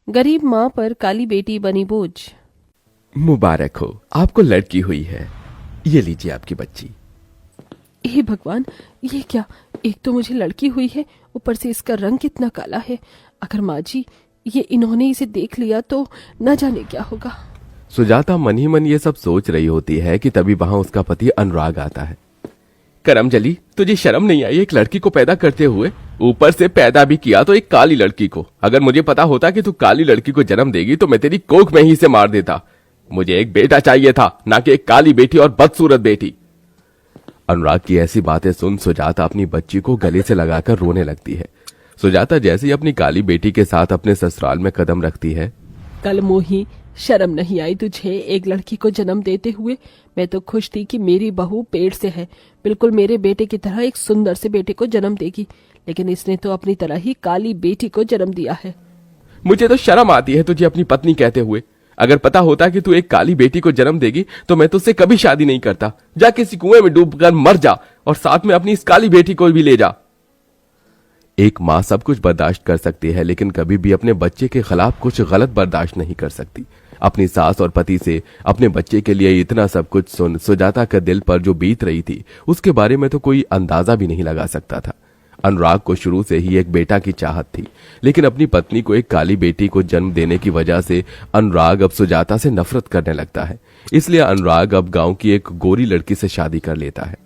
गरीब माँ पर काली बेटी बनी बोझ। मुबारक हो, आपको लड़की हुई है। ये लीजिए आपकी बच्ची। हे भगवान, ये क्या? एक तो मुझे लड़की हुई है, ऊपर से इसका रंग कितना काला है। अगर माँ जी इन्होंने इसे देख लिया तो न जाने क्या होगा। सुजाता मन ही मन ये सब सोच रही होती है कि तभी वहां उसका पति अनुराग आता है। करमजली, तुझे शर्म नहीं आई एक लड़की को पैदा करते हुए? ऊपर से पैदा भी किया तो एक काली लड़की को। अगर मुझे पता होता कि तू काली लड़की को जन्म देगी तो मैं तेरी कोख में ही से मार देता। मुझे एक बेटा चाहिए था, ना कि एक काली बेटी और बदसूरत बेटी। अनुराग की ऐसी बातें सुन सुजाता अपनी बच्ची को गले से लगाकर रोने लगती है। सुजाता जैसे ही अपनी काली बेटी के साथ अपने ससुराल में कदम रखती है। कल मोही, शर्म नहीं आई तुझे एक लड़की को जन्म देते हुए? मैं तो खुश थी कि मेरी बहू पेट से है, बिल्कुल मेरे बेटे की तरह एक सुंदर से बेटे को जन्म देगी, लेकिन इसने तो अपनी तरह ही काली बेटी को जन्म दिया है। मुझे तो शर्म आती है तुझे अपनी पत्नी कहते हुए। अगर पता होता कि तू एक काली बेटी को जन्म देगी तो मैं तुझसे कभी शादी नहीं करता। जा किसी कुएं में डूबकर मर जा और साथ में अपनी इस काली बेटी को भी ले जा। एक माँ सब कुछ बर्दाश्त कर सकती है, लेकिन कभी भी अपने बच्चे के खिलाफ कुछ गलत बर्दाश्त नहीं कर सकती। अपनी सास और पति से अपने बच्चे के लिए इतना सब कुछ सुन सुजाता का दिल पर जो बीत रही थी उसके बारे में तो कोई अंदाजा भी नहीं लगा सकता था। अनुराग को शुरू से ही एक बेटा की चाहत थी, लेकिन अपनी पत्नी को एक काली बेटी को जन्म देने की वजह से अनुराग अब सुजाता से नफरत करने लगता है। इसलिए अनुराग अब गांव की एक गोरी लड़की से शादी कर लेता है।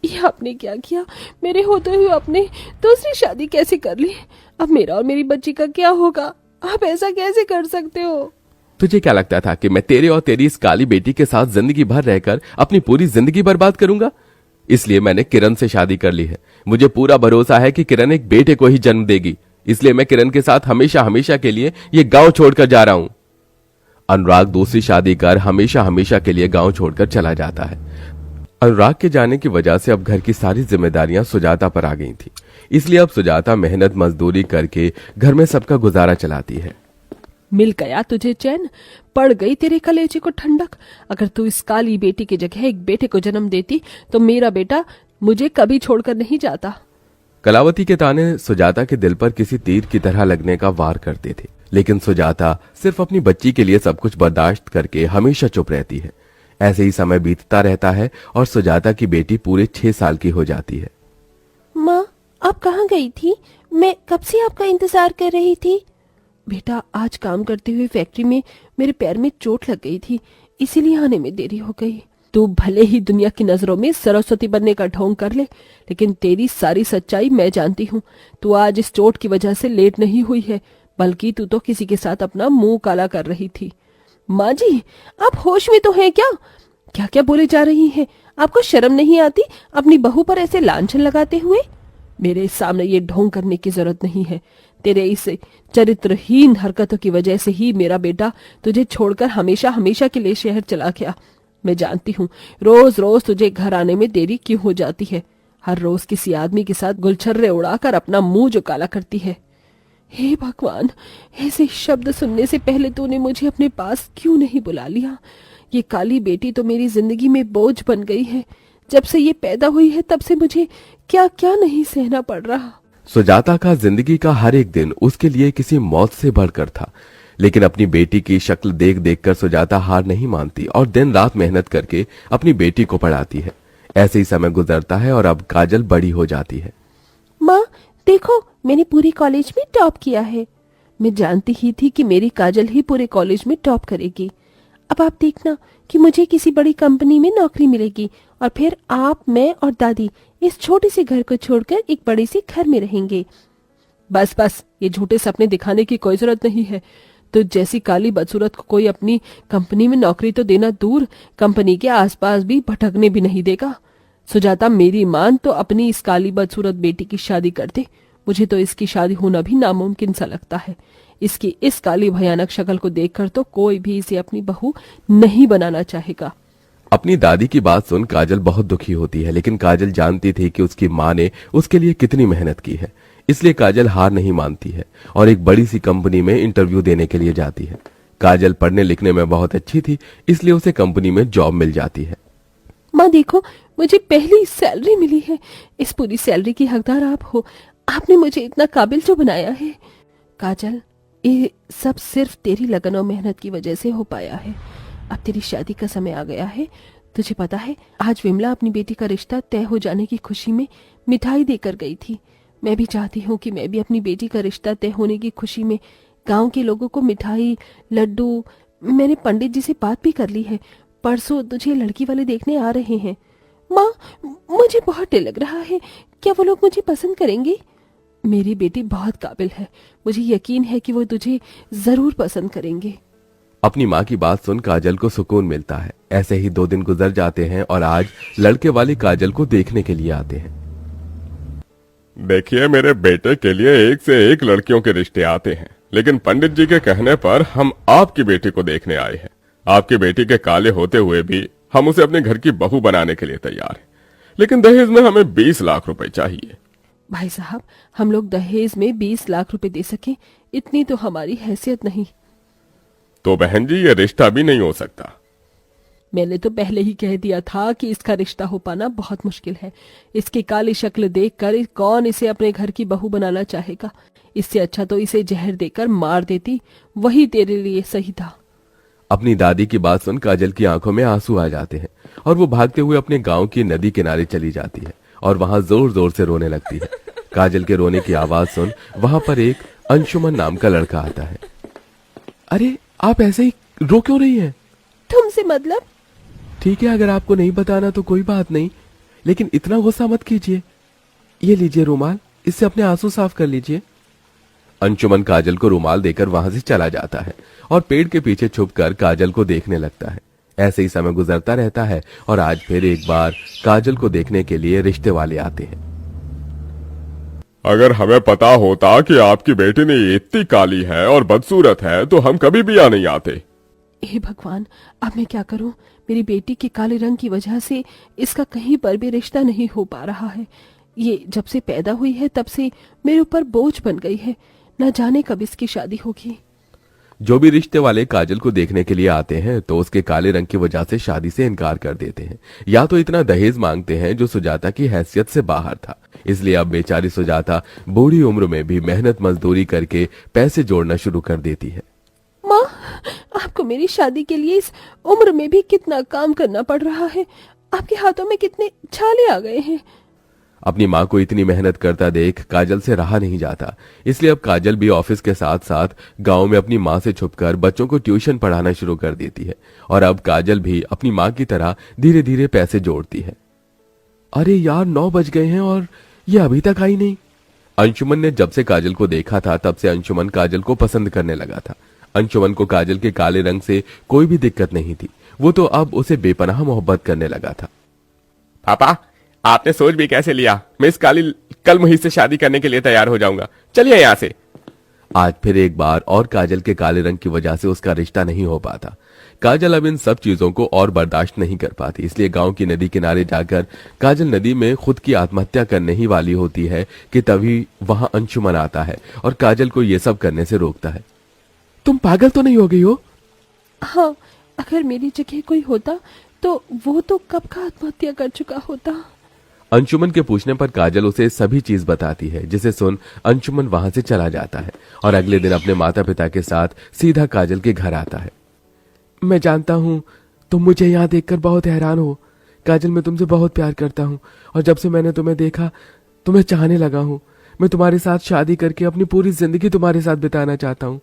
ये आपने क्या किया? मेरे होते हुए आपने दूसरी शादी कैसे कर ली? अब मेरा और मेरी बच्ची का क्या होगा? आप ऐसा कैसे कर सकते हो? तुझे क्या लगता था कि मैं तेरे और तेरी इस काली बेटी के साथ जिंदगी भर रहकर अपनी पूरी जिंदगी बर्बाद करूंगा? इसलिए मैंने किरण से शादी कर ली है। मुझे पूरा भरोसा है कि किरण एक बेटे को ही जन्म देगी, इसलिए मैं किरण के साथ हमेशा हमेशा के लिए ये गांव छोड़कर जा रहा हूं। अनुराग दूसरी शादी कर हमेशा हमेशा के लिए गांव छोड़कर चला जाता है। अनुराग के जाने की वजह से अब घर की सारी जिम्मेदारियां सुजाता पर आ गई थी, इसलिए अब सुजाता मेहनत मजदूरी करके घर में सबका गुजारा चलाती है। मिल गया तुझे चैन, पड़ गई तेरे कलेजे को ठंडक। अगर तू इस काली बेटी की जगह एक बेटे को जन्म देती तो मेरा बेटा मुझे कभी छोड़कर नहीं जाता। कलावती के ताने सुजाता के दिल पर किसी तीर की तरह लगने का वार करते थे, लेकिन सुजाता सिर्फ अपनी बच्ची के लिए सब कुछ बर्दाश्त करके हमेशा चुप रहती है। ऐसे ही समय बीतता रहता है और सुजाता की बेटी पूरे 6 साल की हो जाती है। माँ, आप कहाँ गई थी? मैं कब से आपका इंतजार कर रही थी। बेटा, आज काम करते हुए फैक्ट्री में मेरे पैर में चोट लग गई थी, इसीलिए आने में देरी हो गई। तू भले ही दुनिया की नजरों में सरस्वती बनने का ढोंग कर ले, लेकिन तेरी सारी सच्चाई मैं जानती हूँ। तू आज इस चोट की वजह से लेट नहीं हुई है, बल्कि तू तो किसी के साथ अपना मुंह काला कर रही थी। माँ जी, आप होश में तो हैं क्या? क्या क्या बोले जा रही हैं? आपको शर्म नहीं आती अपनी बहू पर ऐसे लांछन लगाते हुए? मेरे सामने ये ढोंग करने की जरूरत नहीं है। तेरे इस चरित्रहीन हरकतों की वजह से ही मेरा बेटा तुझे छोड़कर हमेशा हमेशा के लिए शहर चला गया। मैं जानती हूँ रोज रोज तुझे घर आने में देरी क्यों हो जाती है। हर रोज किसी आदमी के साथ गुलछर्रे उड़ाकर अपना मुंह जो काला करती है। हे भगवान, ऐसे शब्द सुनने से पहले तूने मुझे अपने पास क्यों नहीं बुला लिया? ये काली बेटी तो मेरी जिंदगी में बोझ बन गई है। जब से ये पैदा हुई है तब से मुझे क्या क्या नहीं सहना पड़ रहा। सुजाता का जिंदगी का हर एक दिन उसके लिए किसी मौत से बढ़कर था, लेकिन अपनी बेटी की शक्ल देख देखकर सुजाता हार नहीं मानती और दिन रात मेहनत करके अपनी बेटी को पढ़ाती है। ऐसे ही समय गुजरता है और अब काजल बड़ी हो जाती है। माँ देखो, मैंने पूरे कॉलेज में टॉप किया है। मैं जानती ही थी कि मेरी काजल ही पूरे कॉलेज में टॉप करेगी। अब आप देखना कि मुझे किसी बड़ी कंपनी में नौकरी मिलेगी और फिर आप, मैं और दादी इस छोटे से घर को छोड़कर एक बड़े से घर में रहेंगे। बस बस, ये झूठे सपने दिखाने की कोई जरूरत नहीं है। तो जैसी काली बदसूरत को कोई अपनी कंपनी में नौकरी तो देना दूर, कंपनी के आसपास भी भटकने भी नहीं देगा। सुजाता, मेरी मान तो अपनी इस काली बदसूरत बेटी की शादी कर दे। मुझे तो इसकी शादी होना भी नामुमकिन सा लगता है। इसकी इस काली भयानक शक्ल को देखकर तो कोई भी इसे अपनी बहू नहीं बनाना चाहेगा। अपनी दादी की बात सुन काजल बहुत दुखी होती है, लेकिन काजल जानती थी कि उसकी माँ ने उसके लिए कितनी मेहनत की है, इसलिए काजल हार नहीं मानती है और एक बड़ी सी कंपनी में इंटरव्यू देने के लिए जाती है। काजल पढ़ने लिखने में बहुत अच्छी थी, इसलिए उसे कंपनी में जॉब मिल जाती है। माँ देखो, मुझे पहली सैलरी मिली है। इस पूरी सैलरी की हकदार आप हो। आपने मुझे इतना काबिल जो बनाया है। काजल, ये सब सिर्फ तेरी लगन और मेहनत की वजह से हो पाया है। अब तेरी शादी का समय आ गया है। तुझे पता है, आज विमला अपनी बेटी का रिश्ता तय हो जाने की खुशी में मिठाई देकर गई थी। मैं भी चाहती हूँ कि मैं भी अपनी बेटी का रिश्ता तय होने की खुशी में गांव के लोगों को मिठाई, लड्डू। मैंने पंडित जी से बात भी कर ली है। परसों तुझे लड़की वाले देखने आ रहे हैं। माँ, मुझे बहुत डर लग रहा है। क्या वो लोग मुझे पसंद करेंगे? मेरी बेटी बहुत काबिल है। मुझे यकीन है कि वो तुझे जरूर पसंद करेंगे। अपनी माँ की बात सुन काजल को सुकून मिलता है। ऐसे ही 2 दिन गुजर जाते हैं और आज लड़के वाले काजल को देखने के लिए आते हैं। देखिए, मेरे बेटे के लिए एक से एक लड़कियों के रिश्ते आते हैं, लेकिन पंडित जी के कहने पर हम आपकी बेटी को देखने आए हैं। आपकी बेटी के काले होते हुए भी हम उसे अपने घर की बहू बनाने के लिए तैयार हैं, लेकिन दहेज में हमें 20 लाख रुपए चाहिए। भाई साहब, हम लोग दहेज में 20 लाख रुपए दे सके, इतनी तो हमारी हैसियत नहीं। तो बहन जी, ये रिश्ता भी नहीं हो सकता। मैंने तो पहले ही कह दिया था कि इसका रिश्ता हो पाना बहुत मुश्किल है। इसकी काली शक्ल देखकर कौन इसे अपने घर की बहू बनाना चाहेगा। इससे अच्छा तो इसे जहर देकर मार देती, वही तेरे लिए सही था। अपनी दादी की बात सुन काजल की आंखों में आंसू आ जाते हैं और वो भागते हुए अपने गांव की नदी किनारे चली जाती है और वहां जोर जोर से रोने लगती है। काजल के रोने की आवाज सुन वहां पर एक अंशुमन नाम का लड़का आता है। अरे, आप ऐसे ही रो क्यों रही हैं? तुमसे मतलब? ठीक है, अगर आपको नहीं बताना तो कोई बात नहीं, लेकिन इतना गुस्सा मत कीजिए। ये लीजिए रुमाल, इससे अपने आंसू साफ कर लीजिए। अंशुमन काजल को रुमाल देकर वहां से चला जाता है और पेड़ के पीछे छुपकर काजल को देखने लगता है। ऐसे ही समय गुजरता रहता है और आज फिर एक बार काजल को देखने के लिए रिश्ते वाले आते हैं। अगर हमें पता होता कि आपकी बेटी ने इतनी काली है और बदसूरत है तो हम कभी भी यहाँ नहीं आते। हे भगवान, अब मैं क्या करूं? मेरी बेटी के काले रंग की वजह से इसका कहीं पर भी रिश्ता नहीं हो पा रहा है। ये जब से पैदा हुई है तब से मेरे ऊपर बोझ बन गई है। न जाने कब इसकी शादी होगी। जो भी रिश्ते वाले काजल को देखने के लिए आते हैं तो उसके काले रंग की वजह से शादी से इनकार कर देते हैं, या तो इतना दहेज मांगते हैं जो सुजाता की हैसियत से बाहर था। इसलिए अब बेचारी सुजाता बूढ़ी उम्र में भी मेहनत मजदूरी करके पैसे जोड़ना शुरू कर देती है। माँ, आपको मेरी शादी के लिए इस उम्र में भी कितना काम करना पड़ रहा है। आपके हाथों में कितने छाले आ गए हैं। अपनी माँ को इतनी मेहनत करता देख काजल से रहा नहीं जाता। इसलिए अब काजल भी ऑफिस के साथ साथ गांव में अपनी माँ से छुपकर बच्चों को ट्यूशन पढ़ाना शुरू कर देती है और अब काजल भी अपनी माँ की तरह धीरे धीरे पैसे जोड़ती है। अरे यार, 9 बज गए हैं और ये अभी तक आई नहीं। अंशुमन ने जब से काजल को देखा था तब से अंशुमन काजल को पसंद करने लगा था। अंशुमन को काजल के काले रंग से कोई भी दिक्कत नहीं थी। वो तो अब उसे बेपनाह मोहब्बत करने लगा था। पापा, आपने सोच भी कैसे लिया? मैं इस काली कल मुही से शादी करने के लिए तैयार हो जाऊंगा। चलिए यहाँ से। आज फिर एक बार और काजल के काले रंग की वजह से उसका रिश्ता नहीं हो पाता। काजल अब इन सब चीजों को और बर्दाश्त नहीं कर पाती, इसलिए गांव की नदी किनारे जाकर काजल नदी में खुद की आत्महत्या करने ही वाली होती है कि तभी वहां अंशुमन आता है और काजल को ये सब करने से रोकता है। तुम पागल तो नहीं हो गई हो? हाँ, अगर मेरी जगह कोई होता तो वो तो कब का आत्महत्या कर चुका होता। अंशुमन के पूछने पर काजल उसे सभी चीज बताती है, जिसे सुन अंशुमन वहां से चला जाता है और अगले दिन अपने माता पिता के साथ सीधा काजल के घर आता है। मैं जानता हूँ तुम मुझे यहाँ देखकर बहुत हैरान हो। काजल, मैं तुमसे बहुत प्यार करता हूँ और जब से मैंने तुम्हें देखा तुम्हें चाहने लगा हूँ। मैं तुम्हारे साथ शादी करके अपनी पूरी जिंदगी तुम्हारे साथ बिताना चाहता हूँ।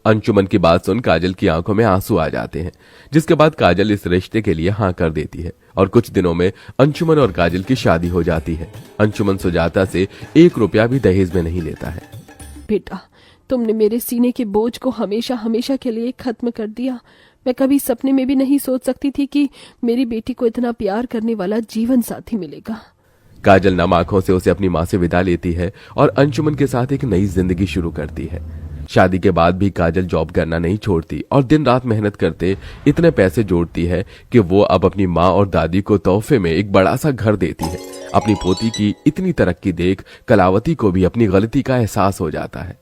अंशुमन की बात सुन काजल की आंखों में आंसू आ जाते हैं, जिसके बाद काजल इस रिश्ते के लिए हाँ कर देती है और कुछ दिनों में अंशुमन और काजल की शादी हो जाती है। अंशुमन सुजाता से 1 रुपया भी दहेज में नहीं लेता है। बेटा, तुमने मेरे सीने के बोझ को हमेशा हमेशा के लिए खत्म कर दिया। मैं कभी सपने में भी नहीं सोच सकती थी कि मेरी बेटी को इतना प्यार करने वाला जीवन साथी मिलेगा। काजल नम आंखों से उसे अपनी माँ से विदा लेती है और अंशुमन के साथ एक नई जिंदगी शुरू करती है। शादी के बाद भी काजल जॉब करना नहीं छोड़ती और दिन रात मेहनत करते इतने पैसे जोड़ती है कि वो अब अपनी माँ और दादी को तोहफे में एक बड़ा सा घर देती है। अपनी पोती की इतनी तरक्की देख कलावती को भी अपनी गलती का एहसास हो जाता है।